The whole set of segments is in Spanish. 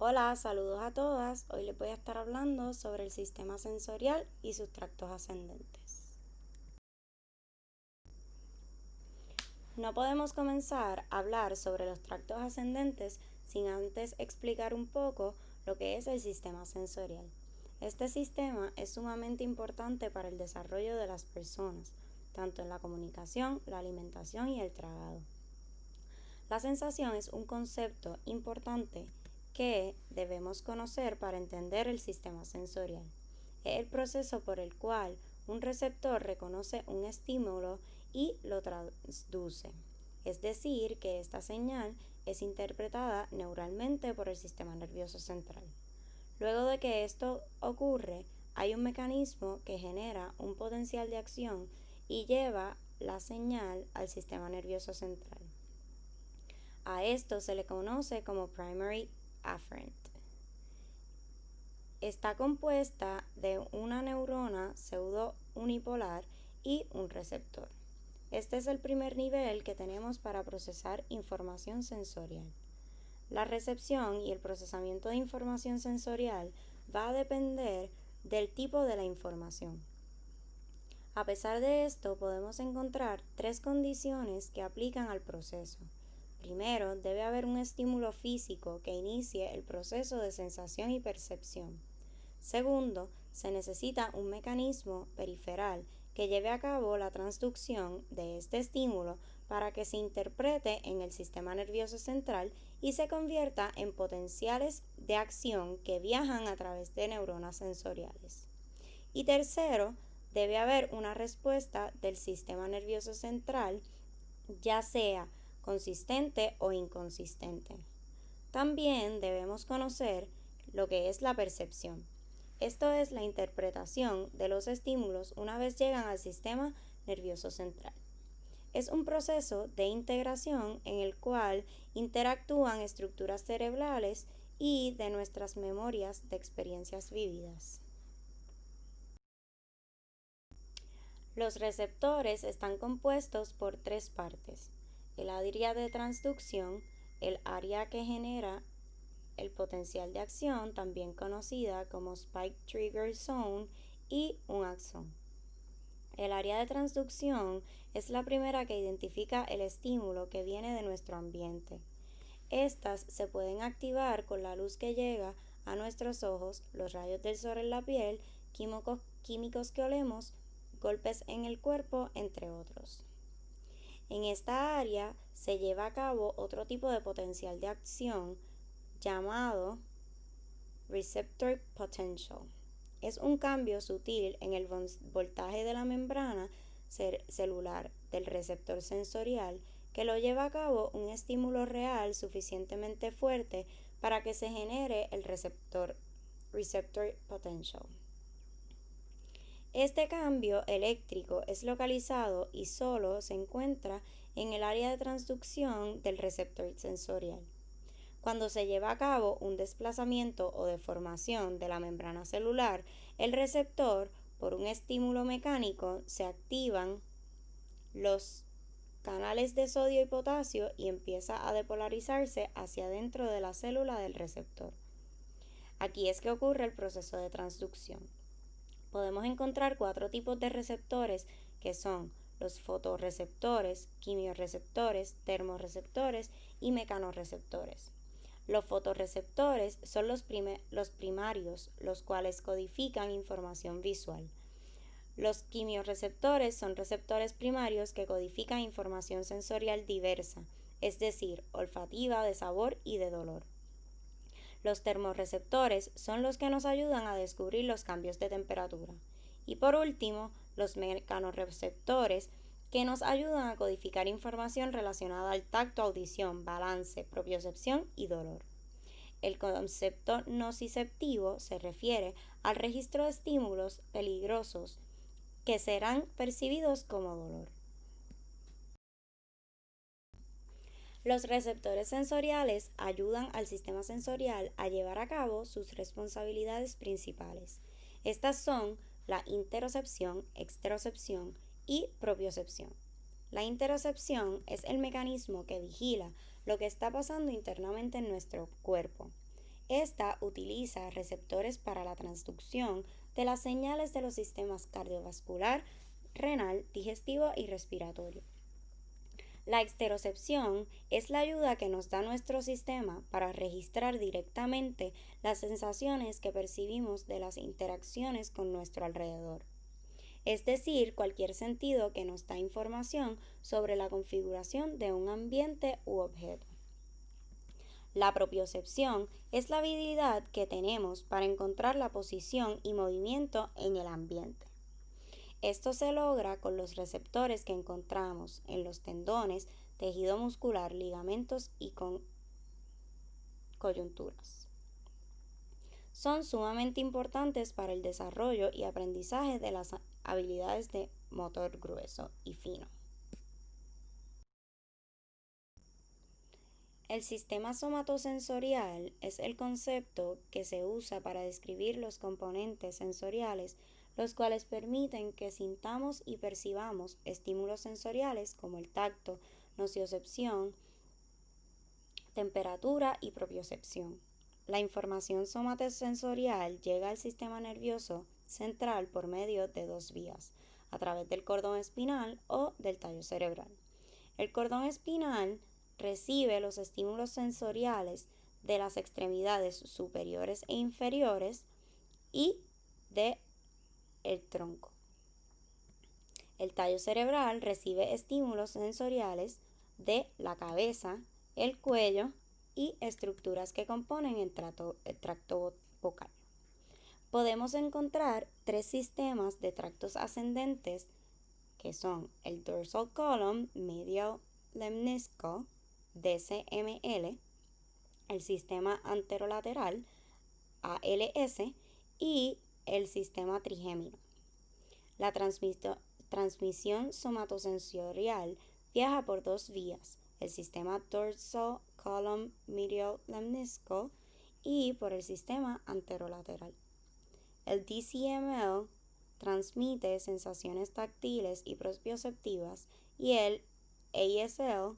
Hola, saludos a todas. Hoy les voy a estar hablando sobre el sistema sensorial y sus tractos ascendentes. No podemos comenzar a hablar sobre los tractos ascendentes sin antes explicar un poco lo que es el sistema sensorial. Este sistema es sumamente importante para el desarrollo de las personas, tanto en la comunicación, la alimentación y el tragado. La sensación es un concepto importante que debemos conocer para entender el sistema sensorial. Es el proceso por el cual un receptor reconoce un estímulo y lo traduce. Es decir, que esta señal es interpretada neuralmente por el sistema nervioso central. Luego de que esto ocurre, hay un mecanismo que genera un potencial de acción y lleva la señal al sistema nervioso central. A esto se le conoce como primary afferent. Está compuesta de una neurona pseudo-unipolar y un receptor. Este es el primer nivel que tenemos para procesar información sensorial. La recepción y el procesamiento de información sensorial va a depender del tipo de la información. A pesar de esto, podemos encontrar tres condiciones que aplican al proceso. Primero, debe haber un estímulo físico que inicie el proceso de sensación y percepción. Segundo, se necesita un mecanismo periferal que lleve a cabo la transducción de este estímulo para que se interprete en el sistema nervioso central y se convierta en potenciales de acción que viajan a través de neuronas sensoriales. Y tercero, debe haber una respuesta del sistema nervioso central, ya sea consistente o inconsistente. También debemos conocer lo que es la percepción. Esto es la interpretación de los estímulos una vez llegan al sistema nervioso central. Es un proceso de integración en el cual interactúan estructuras cerebrales y de nuestras memorias de experiencias vividas. Los receptores están compuestos por tres partes: el área de transducción, el área que genera el potencial de acción, también conocida como Spike Trigger Zone, y un axón. El área de transducción es la primera que identifica el estímulo que viene de nuestro ambiente. Estas se pueden activar con la luz que llega a nuestros ojos, los rayos del sol en la piel, químicos que olemos, golpes en el cuerpo, entre otros. En esta área se lleva a cabo otro tipo de potencial de acción llamado receptor potential. Es un cambio sutil en el voltaje de la membrana celular del receptor sensorial que lo lleva a cabo un estímulo real suficientemente fuerte para que se genere el receptor potential. Este cambio eléctrico es localizado y solo se encuentra en el área de transducción del receptor sensorial. Cuando se lleva a cabo un desplazamiento o deformación de la membrana celular, el receptor, por un estímulo mecánico, se activan los canales de sodio y potasio y empieza a depolarizarse hacia dentro de la célula del receptor. Aquí es que ocurre el proceso de transducción. Podemos encontrar cuatro tipos de receptores que son los fotorreceptores, quimiorreceptores, termorreceptores y mecanorreceptores. Los fotorreceptores son los primarios, los cuales codifican información visual. Los quimiorreceptores son receptores primarios que codifican información sensorial diversa, es decir, olfativa, de sabor y de dolor. Los termorreceptores son los que nos ayudan a descubrir los cambios de temperatura. Y por último, los mecanorreceptores, que nos ayudan a codificar información relacionada al tacto, audición, balance, propiocepción y dolor. El concepto nociceptivo se refiere al registro de estímulos peligrosos que serán percibidos como dolor. Los receptores sensoriales ayudan al sistema sensorial a llevar a cabo sus responsabilidades principales. Estas son la interocepción, exterocepción y propiocepción. La interocepción es el mecanismo que vigila lo que está pasando internamente en nuestro cuerpo. Esta utiliza receptores para la transducción de las señales de los sistemas cardiovascular, renal, digestivo y respiratorio. La exterocepción es la ayuda que nos da nuestro sistema para registrar directamente las sensaciones que percibimos de las interacciones con nuestro alrededor, es decir, cualquier sentido que nos da información sobre la configuración de un ambiente u objeto. La propiocepción es la habilidad que tenemos para encontrar la posición y movimiento en el ambiente. Esto se logra con los receptores que encontramos en los tendones, tejido muscular, ligamentos y coyunturas. Son sumamente importantes para el desarrollo y aprendizaje de las habilidades de motor grueso y fino. El sistema somatosensorial es el concepto que se usa para describir los componentes sensoriales, los cuales permiten que sintamos y percibamos estímulos sensoriales como el tacto, nociocepción, temperatura y propiocepción. La información somatosensorial llega al sistema nervioso central por medio de dos vías, a través del cordón espinal o del tallo cerebral. El cordón espinal recibe los estímulos sensoriales de las extremidades superiores e inferiores y de el tronco. El tallo cerebral recibe estímulos sensoriales de la cabeza, el cuello y estructuras que componen el tracto vocal. Podemos encontrar tres sistemas de tractos ascendentes que son el dorsal column, medial lemniscal, DCML, el sistema anterolateral, ALS, y el sistema trigémino. La transmisión somatosensorial viaja por dos vías, el sistema dorsal column medial lemniscal y por el sistema anterolateral. El DCML transmite sensaciones táctiles y propioceptivas y el ASL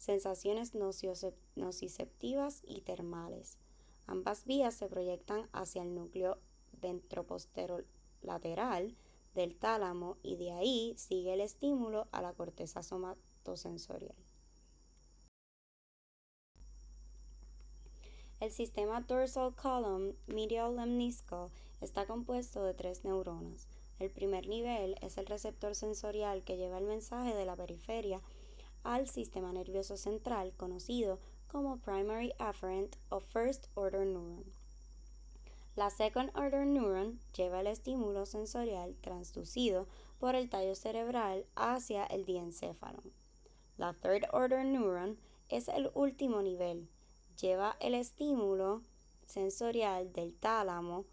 sensaciones nociceptivas y termales. Ambas vías se proyectan hacia el núcleo ventroposterolateral del tálamo y de ahí sigue el estímulo a la corteza somatosensorial. El sistema dorsal column medial lemniscal está compuesto de tres neuronas. El primer nivel es el receptor sensorial que lleva el mensaje de la periferia al sistema nervioso central, conocido como primary afferent o first order neuron. La second order neuron lleva el estímulo sensorial transducido por el tallo cerebral hacia el diencéfalo. La third order neuron es el último nivel. Lleva el estímulo sensorial del tálamo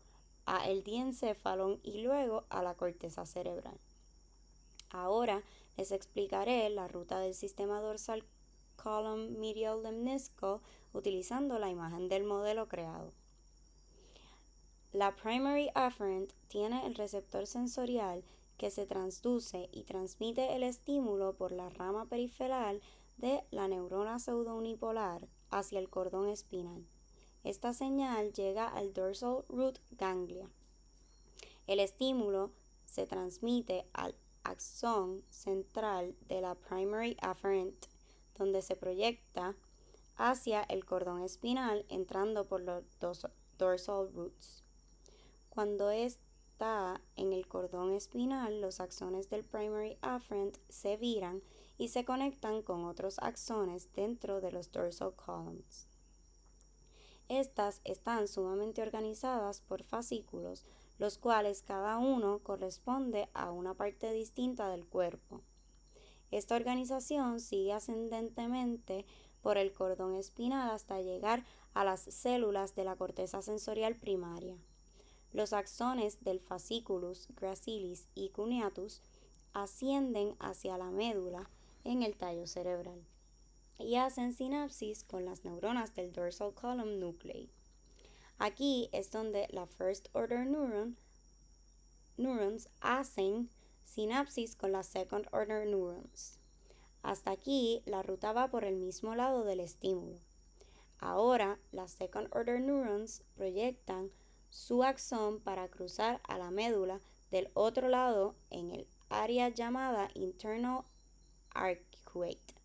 a el diencéfalo y luego a la corteza cerebral. Ahora les explicaré la ruta del sistema dorsal column medial lemniscal utilizando la imagen del modelo creado. La primary afferent tiene el receptor sensorial que se transduce y transmite el estímulo por la rama periferal de la neurona pseudounipolar hacia el cordón espinal. Esta señal llega al dorsal root ganglia. El estímulo se transmite al axón central de la primary afferent, donde se proyecta hacia el cordón espinal entrando por los dorsal roots. Cuando está en el cordón espinal, los axones del primary afferent se viran y se conectan con otros axones dentro de los dorsal columns. Estas están sumamente organizadas por fascículos, los cuales cada uno corresponde a una parte distinta del cuerpo. Esta organización sigue ascendentemente por el cordón espinal hasta llegar a las células de la corteza sensorial primaria. Los axones del fasciculus gracilis y cuneatus ascienden hacia la médula en el tallo cerebral y hacen sinapsis con las neuronas del dorsal column nuclei. Aquí es donde la first order neurons hacen sinapsis con las second order neurons. Hasta aquí la ruta va por el mismo lado del estímulo. Ahora, las second order neurons proyectan su axón para cruzar a la médula del otro lado en el área llamada internal arcuate.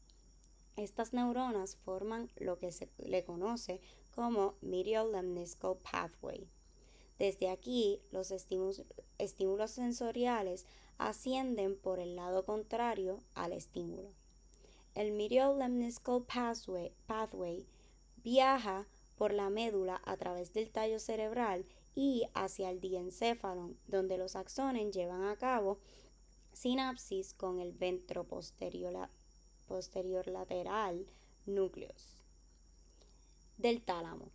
Estas neuronas forman lo que se le conoce como medial lemniscal pathway. Desde aquí, los estímulos sensoriales ascienden por el lado contrario al estímulo. El medial lemniscal pathway viaja por la médula a través del tallo cerebral y hacia el diencéfalo, donde los axones llevan a cabo sinapsis con el ventroposterior lateral núcleos del tálamo.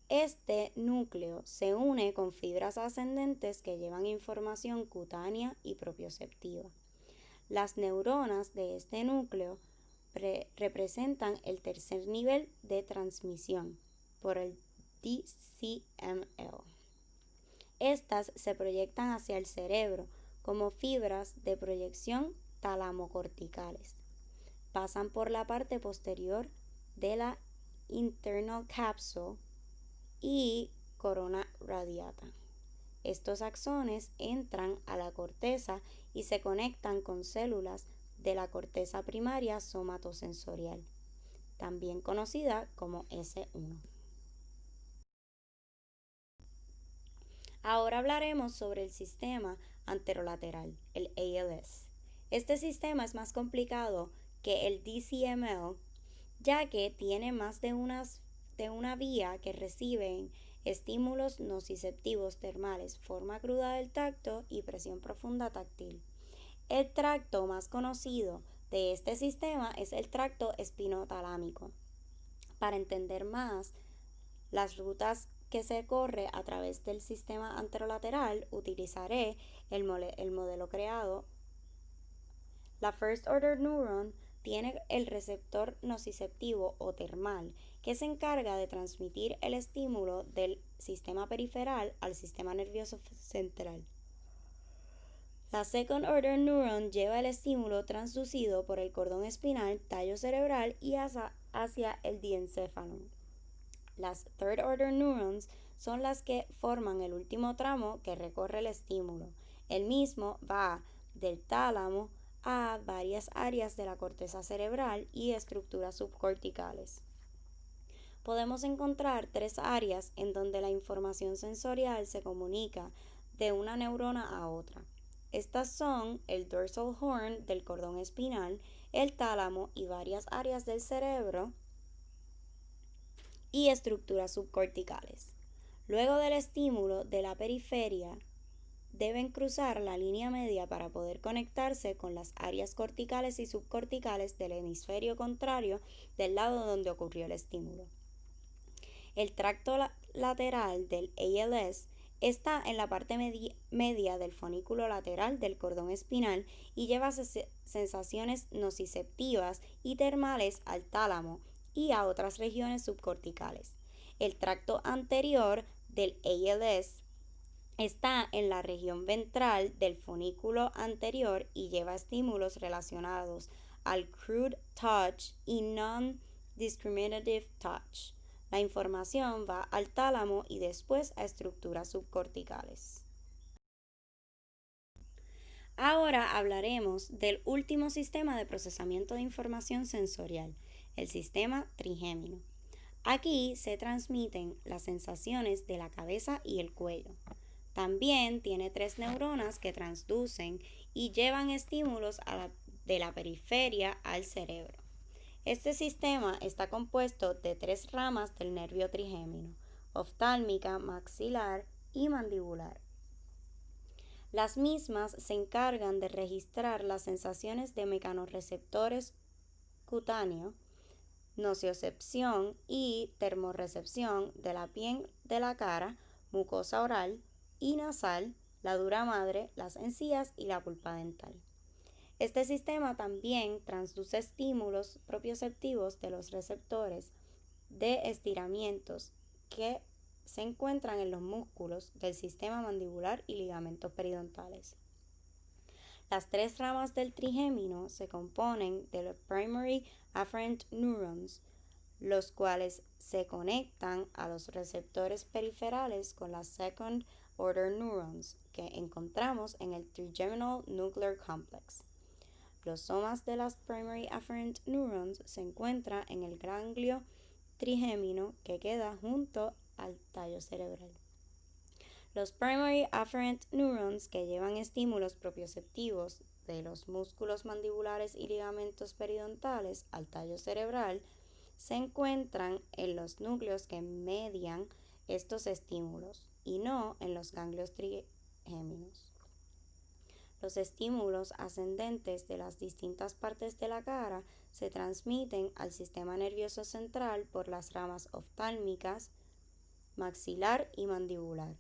Este núcleo se une con fibras ascendentes que llevan información cutánea y propioceptiva. Las neuronas de este núcleo representan el tercer nivel de transmisión por el DCML. Estas se proyectan hacia el cerebro como fibras de proyección talamocorticales. Pasan por la parte posterior de la internal capsule y corona radiata. Estos axones entran a la corteza y se conectan con células de la corteza primaria somatosensorial, también conocida como S1. Ahora hablaremos sobre el sistema anterolateral, el ALS. Este sistema es más complicado que el DCML, ya que tiene más de una vía que reciben estímulos nociceptivos termales, forma cruda del tacto y presión profunda táctil. El tracto más conocido de este sistema es el tracto espinotalámico. Para entender más las rutas que se corre a través del sistema anterolateral, utilizaré el modelo creado. La first order neuron tiene el receptor nociceptivo o termal, que se encarga de transmitir el estímulo del sistema periferal al sistema nervioso central. La second order neuron lleva el estímulo transducido por el cordón espinal, tallo cerebral y hacia el diencéfalo. Las third order neurons son las que forman el último tramo que recorre el estímulo. El mismo va del tálamo a varias áreas de la corteza cerebral y estructuras subcorticales. Podemos encontrar tres áreas en donde la información sensorial se comunica de una neurona a otra. Estas son el dorsal horn del cordón espinal, el tálamo y varias áreas del cerebro y estructuras subcorticales. Luego del estímulo de la periferia, deben cruzar la línea media para poder conectarse con las áreas corticales y subcorticales del hemisferio contrario del lado donde ocurrió el estímulo. El tracto lateral del ALS está en la parte media del fonículo lateral del cordón espinal y lleva sensaciones nociceptivas y termales al tálamo y a otras regiones subcorticales. El tracto anterior del ALS está en la región ventral del fonículo anterior y lleva estímulos relacionados al crude touch y non-discriminative touch. La información va al tálamo y después a estructuras subcorticales. Ahora hablaremos del último sistema de procesamiento de información sensorial, el sistema trigémino. Aquí se transmiten las sensaciones de la cabeza y el cuello. También tiene tres neuronas que transducen y llevan estímulos de la periferia al cerebro. Este sistema está compuesto de tres ramas del nervio trigémino: oftálmica, maxilar y mandibular. Las mismas se encargan de registrar las sensaciones de mecanorreceptores cutáneo, nociocepción y termorrecepción de la piel de la cara, mucosa oral y nasal, la dura madre, las encías y la pulpa dental. Este sistema también transduce estímulos propioceptivos de los receptores de estiramientos que se encuentran en los músculos del sistema mandibular y ligamentos periodontales. Las tres ramas del trigémino se componen de los primary afferent neurons, los cuales se conectan a los receptores periferales con las second order neurons que encontramos en el trigeminal nuclear complex. Los somas de las primary afferent neurons se encuentran en el ganglio trigémino que queda junto al tallo cerebral. Los primary afferent neurons que llevan estímulos propioceptivos de los músculos mandibulares y ligamentos periodontales al tallo cerebral se encuentran en los núcleos que median estos estímulos y no en los ganglios trigéminos. Los estímulos ascendentes de las distintas partes de la cara se transmiten al sistema nervioso central por las ramas oftálmicas, maxilar y mandibular.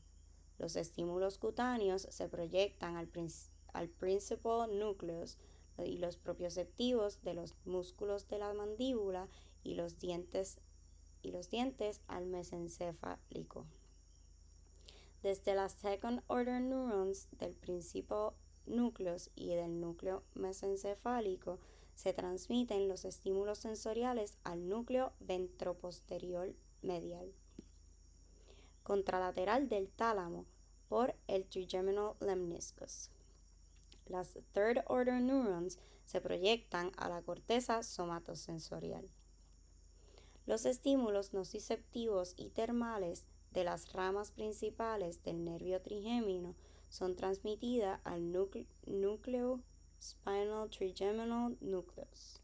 Los estímulos cutáneos se proyectan al principal nucleus y los propioceptivos de los músculos de la mandíbula y los dientes al mesencéfalico. Desde las second order neurons del principal núcleos y del núcleo mesencefálico se transmiten los estímulos sensoriales al núcleo ventroposterior medial, contralateral del tálamo, por el trigeminal lemniscus. Las third order neurons se proyectan a la corteza somatosensorial. Los estímulos nociceptivos y termales de las ramas principales del nervio trigémino son transmitidas al núcleo spinal trigeminal nucleus.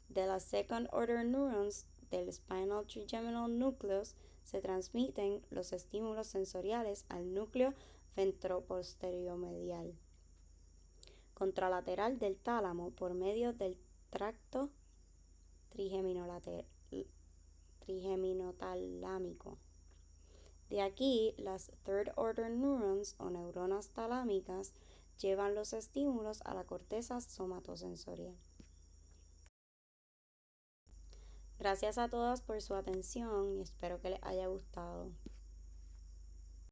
De las second order neurons del spinal trigeminal nucleus se transmiten los estímulos sensoriales al núcleo ventroposterior-medial, contralateral del tálamo por medio del tracto trigeminotalámico. De aquí, las third order neurons o neuronas talámicas llevan los estímulos a la corteza somatosensorial. Gracias a todas por su atención y espero que les haya gustado.